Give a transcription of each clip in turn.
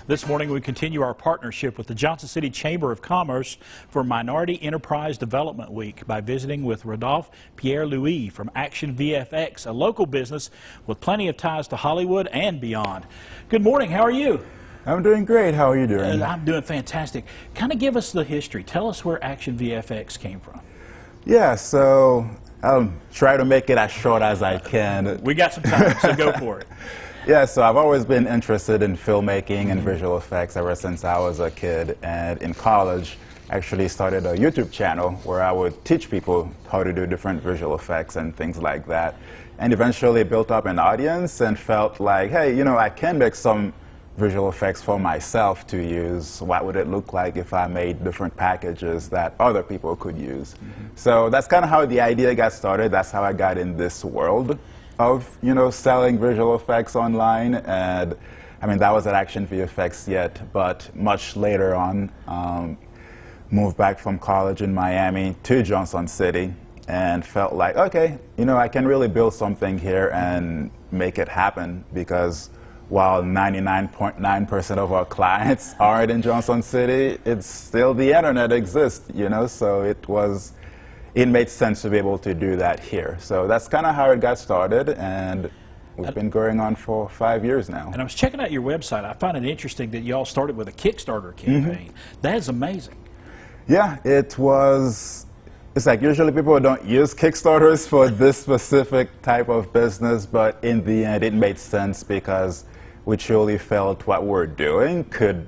This morning we continue our partnership with the Johnson City Chamber of Commerce for Minority Enterprise Development Week by visiting with Rodolphe Pierre-Louis from ActionVFX, a local business with plenty of ties to Hollywood and beyond. Good morning, how are you? I'm doing great. How are you doing? I'm doing fantastic. Kind of give us the history. Tell us where ActionVFX came from. Yeah, so I'll try to make it as short as I can. We got some time, so go for it. Yeah, so I've always been interested in filmmaking and visual effects ever since I was a kid. And in college, I actually started a YouTube channel where I would teach people how to do different visual effects and things like that. And eventually built up an audience and felt like, hey, you know, I can make some visual effects for myself to use. What would it look like if I made different packages that other people could use? So that's kind of how the idea got started. That's how I got in this world of, you know, selling visual effects online. And I mean, that was at ActionVFX yet, but much later on, moved back from college in Miami to Johnson City and felt like, okay, you know, I can really build something here and make it happen, because while 99.9% of our clients aren't in Johnson City, it's still the internet exists, you know, so it made sense to be able to do that here. So that's kind of how it got started, and we've been going on for 5 years now. And I was checking out your website. I find it interesting that you all started with a Kickstarter campaign. That is amazing. Yeah, it's like usually people don't use Kickstarters for this specific type of business, but in the end it made sense because we truly felt what we're doing could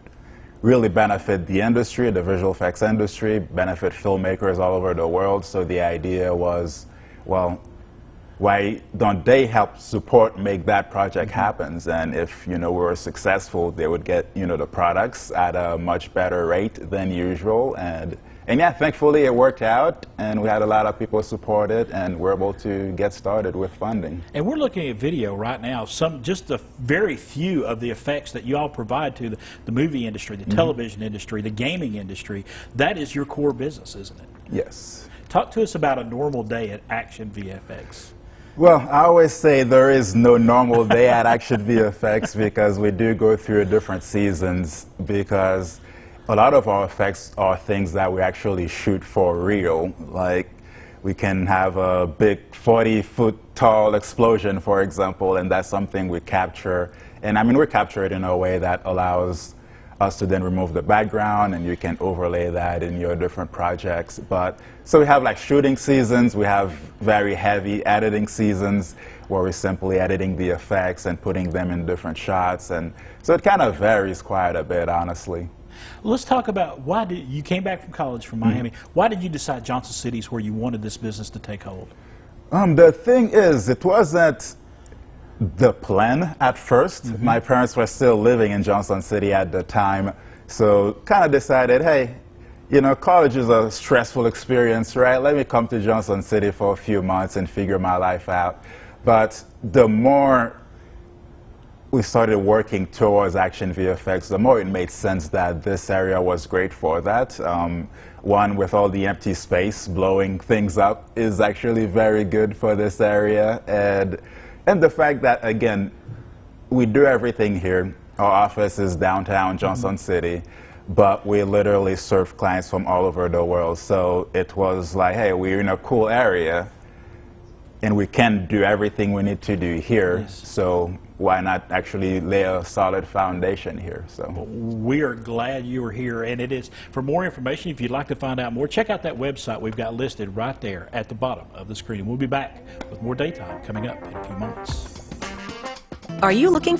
really benefit the industry, the visual effects industry, benefit filmmakers all over the world. So the idea was, well, why don't they help support, make that project happen? And if, you know, we were successful, they would get, you know, the products at a much better rate than usual. And yeah, thankfully it worked out, and we had a lot of people support it, and we're able to get started with funding. And we're looking at video right now, just a very few of the effects that you all provide to the movie industry, the television industry, the gaming industry. That is your core business, isn't it? Yes. Talk to us about a normal day at ActionVFX. Well, I always say there is no normal day at ActionVFX because we do go through different seasons, because a lot of our effects are things that we actually shoot for real. Like, we can have a big 40-foot tall explosion, for example, and that's something we capture. And I mean, we capture it in a way that allows us to then remove the background, and you can overlay that in your different projects. But so we have like shooting seasons, we have very heavy editing seasons where we're simply editing the effects and putting them in different shots. And so it kind of varies quite a bit, honestly. Let's talk about why did you came back from college from Miami. Why did you decide Johnson City is where you wanted this business to take hold? The thing is, it wasn't the plan at first. My parents were still living in Johnson City at the time, so kind of decided, hey, you know, college is a stressful experience, right? Let me come to Johnson City for a few months and figure my life out. But the more we started working towards ActionVFX, the more it made sense that this area was great for that. One, with all the empty space, blowing things up is actually very good for this area. And the fact that, again, we do everything here. Our office is downtown Johnson City, but we literally serve clients from all over the world. So it was like, hey, we're in a cool area, and we can do everything we need to do here. Yes. So why not actually lay a solid foundation here? So we are glad you are here, and it is. For more information, if you'd like to find out more, check out that website we've got listed right there at the bottom of the screen. We'll be back with more daytime coming up in a few moments. Are you looking